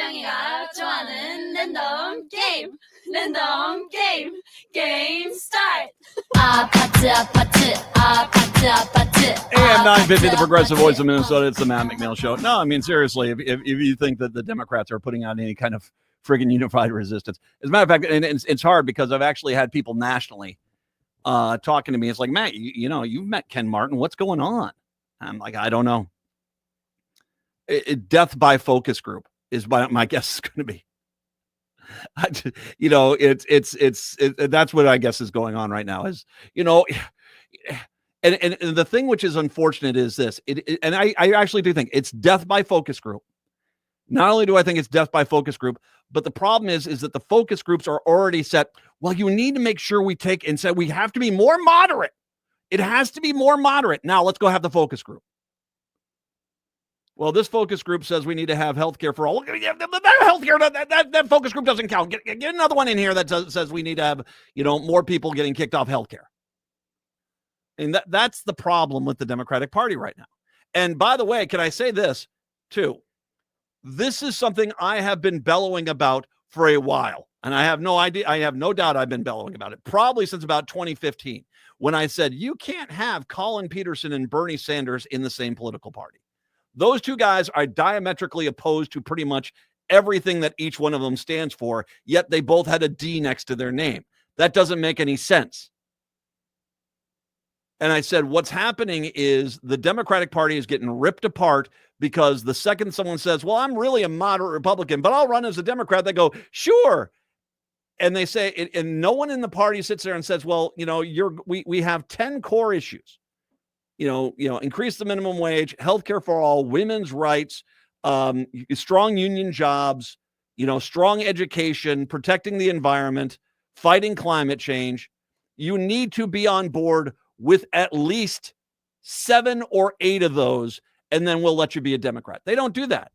수영이가 좋아하는 랜덤 게임 start. AM 950, the progressive voice of Minnesota. It's the Matt McNeil Show. No, I mean, seriously, if you think that the Democrats are putting out any kind of friggin' unified resistance. As a matter of fact, and it's hard because I've actually had people nationally talking to me. It's like, Matt, you've met Ken Martin. What's going on? I'm like, I don't know. Death by focus group is my guess is going to be. That's what I guess is going on right now is, and the thing which is unfortunate is this, and I actually do think it's death by focus group. Not only do I think it's death by focus group, but the problem is that the focus groups are already set. Well, you need to make sure we take and say we have to be more moderate. It has to be more moderate. Now let's go have the focus group. Well, this focus group says we need to have health care for all. That focus group doesn't count. Get another one in here that says we need to have, more people getting kicked off health care. And that's the problem with the Democratic Party right now. And by the way, can I say this too? This is something I have been bellowing about for a while. And I have no idea. I have no doubt I've been bellowing about it probably since about 2015 when I said you can't have Colin Peterson and Bernie Sanders in the same political party. Those two guys are diametrically opposed to pretty much everything that each one of them stands for, yet they both had a D next to their name. That doesn't make any sense. And I said, what's happening is the Democratic Party is getting ripped apart because the second someone says, well, I'm really a moderate Republican, but I'll run as a Democrat, they go, sure. And they say, and no one in the party sits there and says, well, we have 10 core issues. Increase the minimum wage, healthcare for all, women's rights, strong union jobs, strong education, protecting the environment, fighting climate change. You need to be on board with at least 7 or 8 of those, and then we'll let you be a Democrat. They don't do that.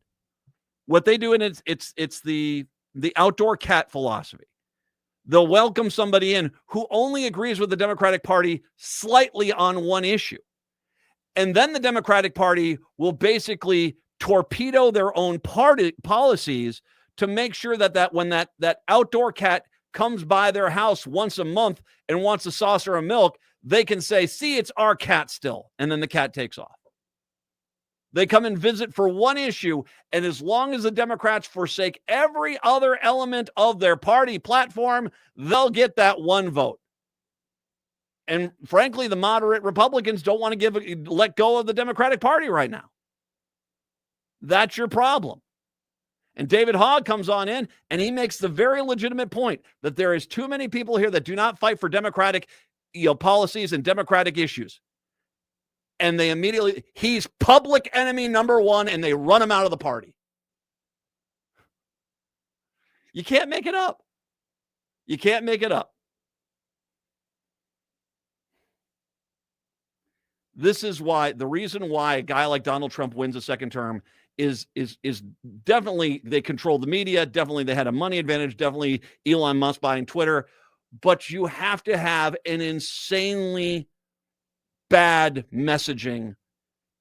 What they do, and it's the outdoor cat philosophy. They'll welcome somebody in who only agrees with the Democratic Party slightly on one issue. And then the Democratic Party will basically torpedo their own party policies to make sure that when that outdoor cat comes by their house once a month and wants a saucer of milk, they can say, see, it's our cat still. And then the cat takes off. They come and visit for one issue. And as long as the Democrats forsake every other element of their party platform, they'll get that one vote. And frankly, the moderate Republicans don't want to let go of the Democratic Party right now. That's your problem. And David Hogg comes on in and he makes the very legitimate point that there is too many people here that do not fight for democratic policies and democratic issues. And he's public enemy number one, and they run him out of the party. You can't make it up. You can't make it up. This is why the reason why a guy like Donald Trump wins a second term is definitely they control the media. Definitely they had a money advantage. Definitely Elon Musk buying Twitter. But you have to have an insanely bad message,ing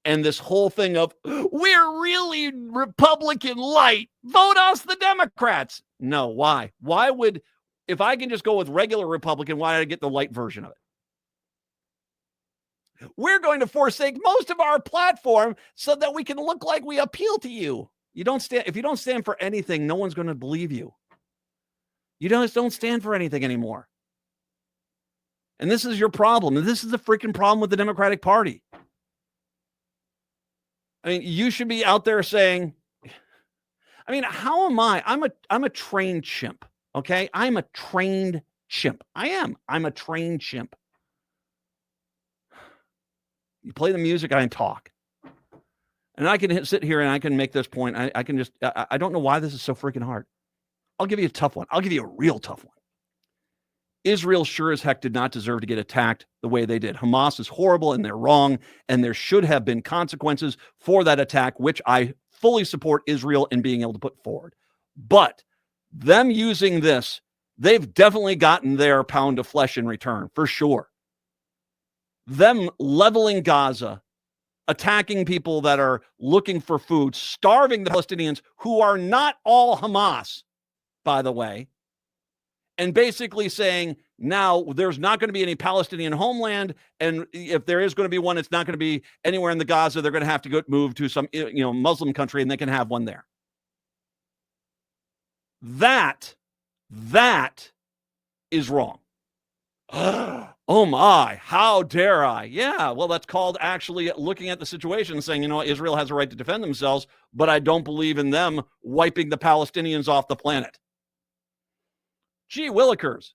and this whole thing of we're really Republican light. Vote us, the Democrats. No, why? Why would, if I can just go with regular Republican, why did I get the light version of it? We're going to forsake most of our platform so that we can look like we appeal to you. If you don't stand for anything, no one's going to believe you. You just don't stand for anything anymore. And this is your problem. And this is the freaking problem with the Democratic Party. I mean, you should be out there saying, how am I? I'm a trained chimp. Okay. I'm a trained chimp. I'm a trained chimp. You play the music, I talk. And I can sit here and I can make this point. I can just, I don't know why this is so freaking hard. I'll give you a tough one. I'll give you a real tough one. Israel sure as heck did not deserve to get attacked the way they did. Hamas is horrible and they're wrong. And there should have been consequences for that attack, which I fully support Israel in being able to put forward. But them using this, they've definitely gotten their pound of flesh in return, for sure. Them leveling Gaza attacking people that are looking for food, starving the Palestinians, who are not all Hamas, by the way, and basically saying now there's not going to be any Palestinian homeland, and if there is going to be one, it's not going to be anywhere in the Gaza. They're going to have to go move to some Muslim country, and they can have one there. That is wrong. Oh my, how dare I? Yeah, well, that's called actually looking at the situation and saying, Israel has a right to defend themselves, but I don't believe in them wiping the Palestinians off the planet. Gee willikers,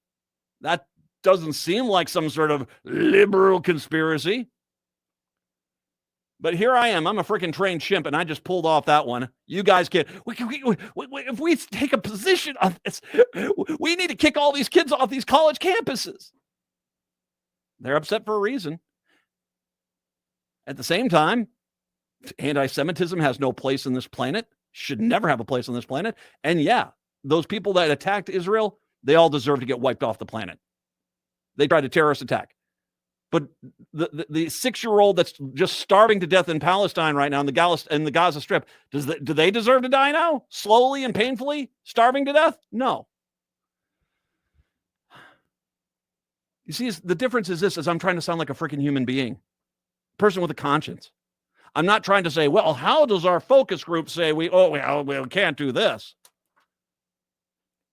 that doesn't seem like some sort of liberal conspiracy. But here I am. I'm a freaking trained chimp, and I just pulled off that one. You guys can't. If we take a position on this, we need to kick all these kids off these college campuses. They're upset for a reason. At the same time, anti-Semitism has no place in this planet, should never have a place on this planet. And yeah, those people that attacked Israel, they all deserve to get wiped off the planet. They tried a terrorist attack. But the 6-year-old that's just starving to death in Palestine right now in the Gaza Strip, do they deserve to die now? Slowly and painfully? Starving to death? No. You see, the difference is this, is I'm trying to sound like a freaking human being, person with a conscience. I'm not trying to say, well, how does our focus group say we can't do this?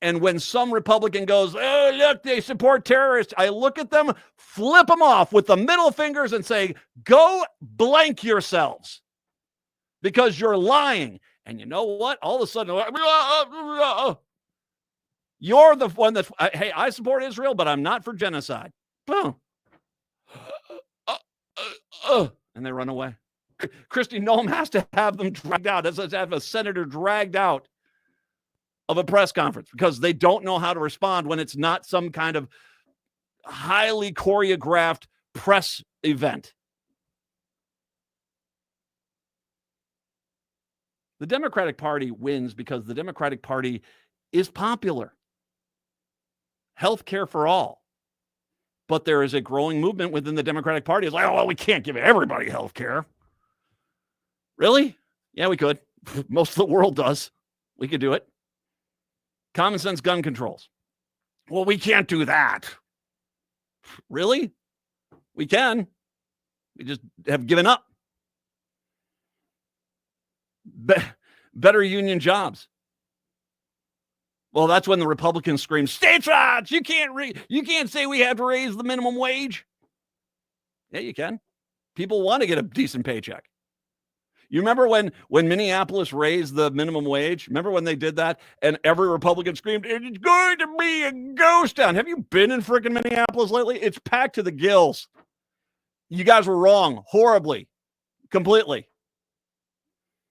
And when some Republican goes, oh, look, they support terrorists, I look at them, flip them off with the middle fingers and say, go blank yourselves because you're lying. And you know what? All of a sudden, you're the one that's, hey, I support Israel, but I'm not for genocide. Boom. And they run away. Kristi Noem has to have them dragged out. Has to have a senator dragged out of a press conference because they don't know how to respond when it's not some kind of highly choreographed press event. The Democratic Party wins because the Democratic Party is popular. Health care for all. But there is a growing movement within the Democratic Party. It's like, oh, well, we can't give everybody health care. Really? Yeah, we could. Most of the world does. We could do it. Common sense gun controls. Well, we can't do that. Really? We can. We just have given up. Better union jobs. Well, that's when the Republicans scream, states' rights. You can't say we have to raise the minimum wage. Yeah, you can. People want to get a decent paycheck. You remember when Minneapolis raised the minimum wage? Remember when they did that? And every Republican screamed, it's going to be a ghost town. Have you been in freaking Minneapolis lately? It's packed to the gills. You guys were wrong. Horribly. Completely.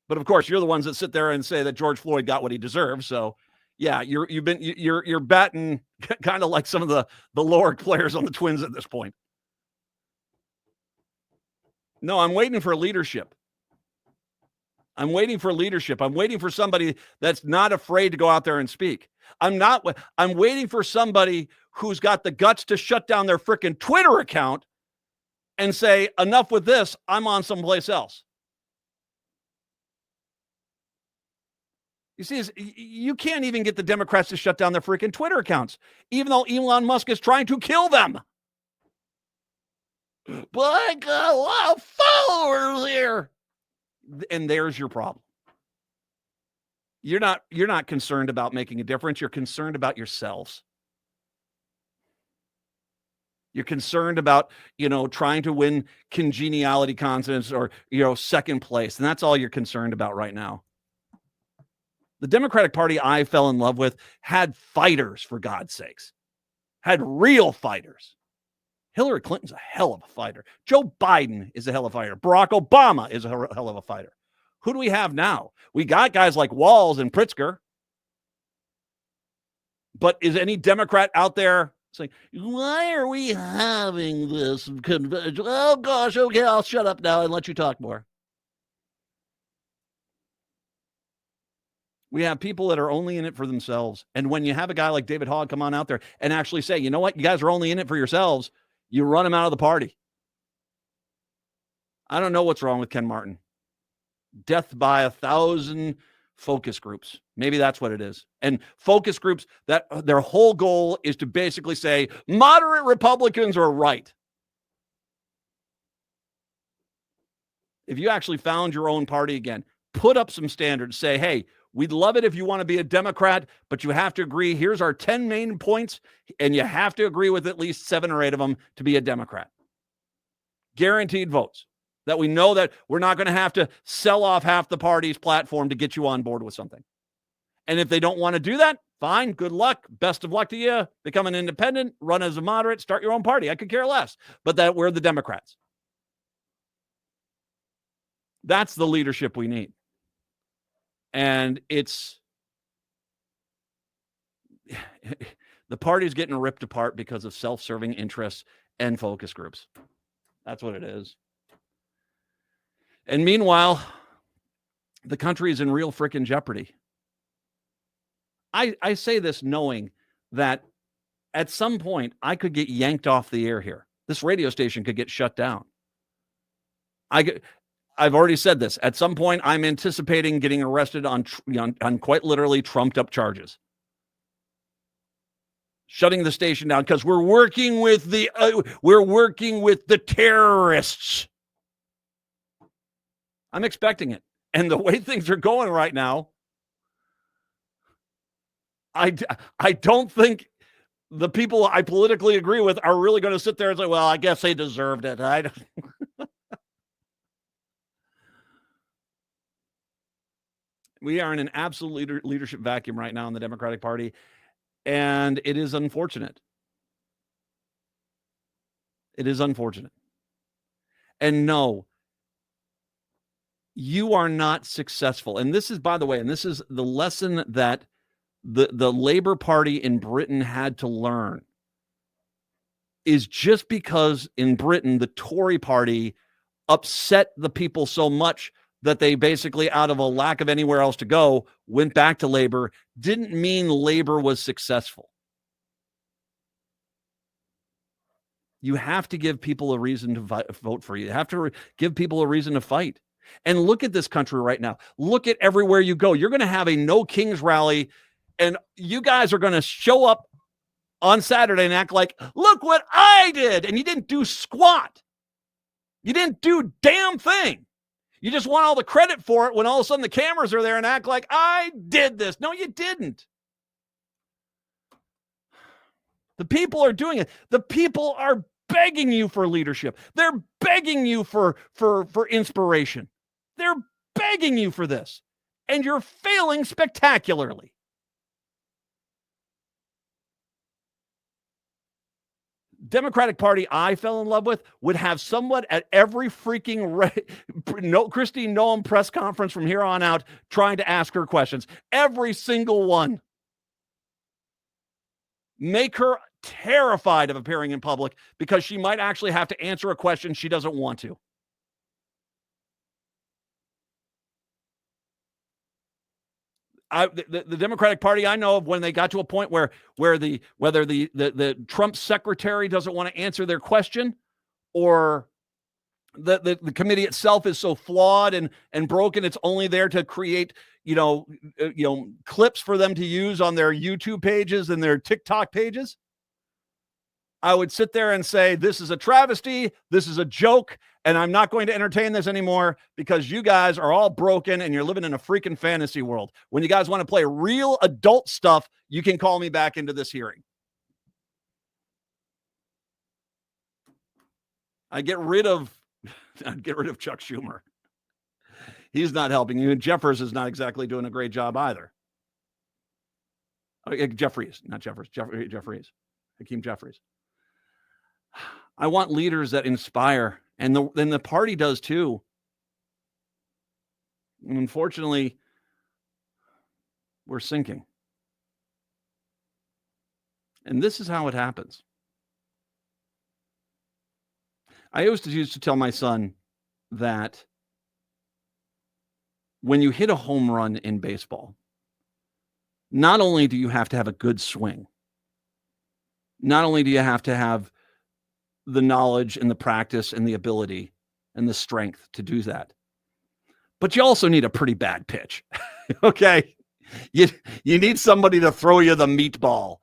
But of course, you're the ones that sit there and say that George Floyd got what he deserved. So yeah, you're batting kind of like some of the lower players on the Twins at this point. No, I'm waiting for leadership. I'm waiting for leadership. I'm waiting for somebody that's not afraid to go out there and speak. I'm waiting for somebody who's got the guts to shut down their freaking Twitter account and say, enough with this, I'm on someplace else. You see, you can't even get the Democrats to shut down their freaking Twitter accounts, even though Elon Musk is trying to kill them. But I got a lot of followers here. And there's your problem. You're not concerned about making a difference. You're concerned about yourselves. You're concerned about, trying to win congeniality contests or, second place. And that's all you're concerned about right now. The Democratic Party I fell in love with had fighters, for God's sakes. Had real fighters. Hillary Clinton's a hell of a fighter. Joe Biden is a hell of a fighter. Barack Obama is a hell of a fighter. Who do we have now? We got guys like Walz and Pritzker. But is any Democrat out there saying, why are we having this convention? Oh, gosh, okay, I'll shut up now and let you talk more. We have people that are only in it for themselves. And when you have a guy like David Hogg come on out there and actually say, you know what, you guys are only in it for yourselves, you run them out of the party. I don't know what's wrong with Ken Martin. Death by 1,000 focus groups. Maybe that's what it is. And focus groups, that their whole goal is to basically say moderate Republicans are right. If you actually found your own party again, put up some standards. Say, hey, we'd love it if you want to be a Democrat, but you have to agree. Here's our 10 main points, and you have to agree with at least 7 or 8 of them to be a Democrat. Guaranteed votes. That we know that we're not going to have to sell off half the party's platform to get you on board with something. And if they don't want to do that, fine, good luck. Best of luck to you. Become an independent, run as a moderate, start your own party. I could care less. But that we're the Democrats. That's the leadership we need. And it's the party's getting ripped apart because of self-serving interests and focus groups. That's what it is. And meanwhile, the country is in real freaking jeopardy. I say this knowing that at some point I could get yanked off the air here. This radio station could get shut down. I've already said this. At some point, I'm anticipating getting arrested on quite literally trumped up charges. Shutting the station down because we're working with the terrorists. I'm expecting it. And the way things are going right now, I don't think the people I politically agree with are really going to sit there and say, well, I guess they deserved it. We are in an absolute leadership vacuum right now in the Democratic Party, and it is unfortunate. It is unfortunate. And no, you are not successful. And this is, by the way, and this is the lesson that the Labour Party in Britain had to learn, is just because in Britain the Tory party upset the people so much that they basically, out of a lack of anywhere else to go, went back to Labour, didn't mean Labour was successful. You have to give people a reason to vote for you. You have to give people a reason to fight. And look at this country right now. Look at everywhere you go. You're going to have a No Kings rally, and you guys are going to show up on Saturday and act like, look what I did. And you didn't do squat. You didn't do damn thing. You just want all the credit for it when all of a sudden the cameras are there and act like I did this. No, you didn't. The people are doing it. The people are begging you for leadership. They're begging you for inspiration. They're begging you for this. And you're failing spectacularly. Democratic Party I fell in love with would have someone at every freaking Kristi Noem press conference from here on out trying to ask her questions. Every single one. Make her terrified of appearing in public because she might actually have to answer a question she doesn't want to. The Democratic Party I know of, when they got to a point where whether the Trump secretary doesn't want to answer their question, or the committee itself is so flawed and broken, it's only there to create clips for them to use on their YouTube pages and their TikTok pages. I would sit there and say, this is a travesty, this is a joke, and I'm not going to entertain this anymore because you guys are all broken and you're living in a freaking fantasy world. When you guys want to play real adult stuff, you can call me back into this hearing. I'd get rid of Chuck Schumer. He's not helping you. And Jeffers is not exactly doing a great job either. Jeffries, not Jeffers. Jeffries. Hakeem Jeffries. I want leaders that inspire, and the party does too. And unfortunately, we're sinking. And this is how it happens. I used to tell my son that when you hit a home run in baseball, not only do you have to have a good swing, not only do you have to have the knowledge and the practice and the ability and the strength to do that. But you also need a pretty bad pitch. Okay. You need somebody to throw you the meatball,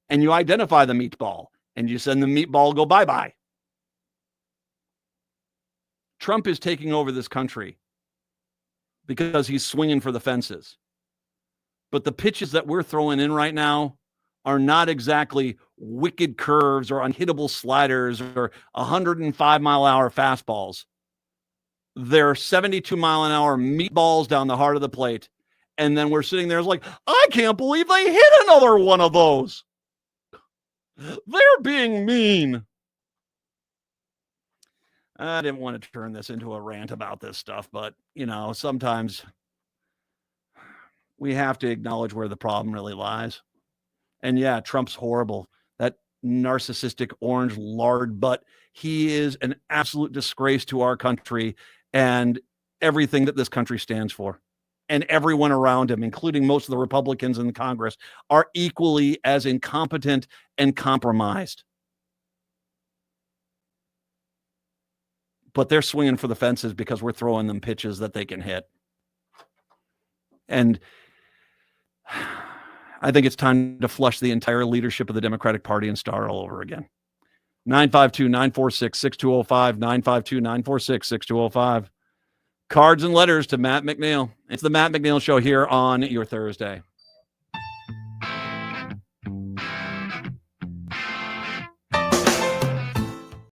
and you identify the meatball and you send the meatball go bye-bye. Trump is taking over this country because he's swinging for the fences. But the pitches that we're throwing in right now are not exactly wicked curves or unhittable sliders or 105-mile-an-hour fastballs. They're 72-mile-an-hour meatballs down the heart of the plate. And then we're sitting there like, I can't believe they hit another one of those. They're being mean. I didn't want to turn this into a rant about this stuff, but, sometimes we have to acknowledge where the problem really lies. And yeah, Trump's horrible. That narcissistic orange lard butt. He is an absolute disgrace to our country and everything that this country stands for. And everyone around him, including most of the Republicans in Congress, are equally as incompetent and compromised. But they're swinging for the fences because we're throwing them pitches that they can hit. And I think it's time to flush the entire leadership of the Democratic Party and start all over again. 952-946-6205, 952-946-6205. Cards and letters to Matt McNeil. It's the Matt McNeil Show here on your Thursday.